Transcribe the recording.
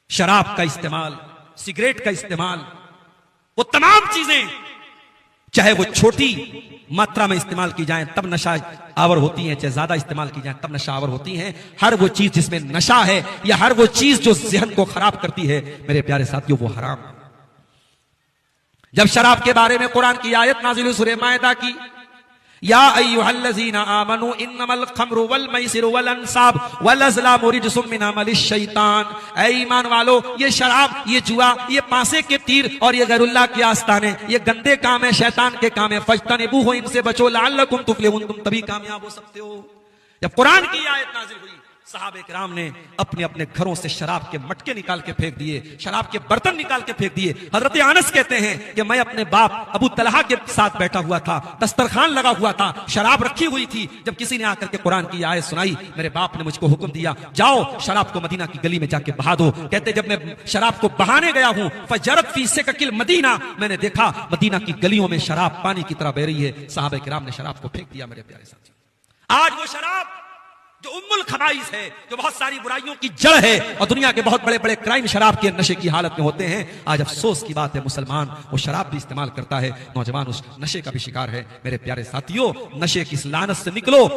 शराब का इस्तेमाल, सिगरेट का इस्तेमाल, वो तमाम चीजें चाहे वो छोटी मात्रा में इस्तेमाल की जाए तब नशा आवर होती है, चाहे ज्यादा इस्तेमाल की जाए तब नशा आवर होती है। हर वो चीज जिसमें नशा है या हर वो चीज जो ज़हन को खराब करती है, मेरे प्यारे साथियों, वो हराम है। जब शराब के बारे में कुरान की आयत नाज़िल हुई सूरह माइदा की, या अय्युहल्लज़ीना आमनू इन्नमल खम्रु वल मैसिरु वल अंसाब वल अज़लामु रिज्सुम मिन अमलिश शैतान। ऐ ईमान वालो, ये शराब, ये जुआ, ये पासे के तीर और ये गैरुल्लाह के आस्ताने, ये गंदे काम है, शैतान के काम है। फज्तनिबूहु, इनसे बचो, लअल्लकुम तुफ्लिहून, तुम तभी कामयाब हो सकते हो। जब कुरान की आयत नाज़िल हुई, सहाबे किराम ने अपने अपने घरों से शराब के मटके निकाल के फेंक दिए, शराब के बर्तन निकाल के फेंक दिए। हजरत अनस कहते हैं कि मैं अपने बाप अबू तलहा के साथ बैठा हुआ था, दस्तरखान लगा हुआ था, शराब रखी हुई थी। जब किसी ने आकर के कुरान की आयत सुनाई, मेरे बाप ने मुझको हुक्म दिया, जाओ शराब को मदीना की गली में जाके बहा दो। कहते जब मैं शराब को बहाने गया हूं, फजरत फी सिककिल मदीना, मैंने देखा मदीना की गलियों में शराब पानी की तरह बह रही है। सहाबे किराम ने शराब को फेंक दिया। मेरे प्यारे साथी, आज वो शराब जो उम्मुल खबाइस है, जो बहुत सारी बुराइयों की जड़ है, और दुनिया के बहुत बड़े बड़े क्राइम शराब के नशे की हालत में होते हैं। आज अफसोस की बात है, मुसलमान वो शराब भी इस्तेमाल करता है, नौजवान उस नशे का भी शिकार है। मेरे प्यारे साथियों, नशे की इस लानत से निकलो।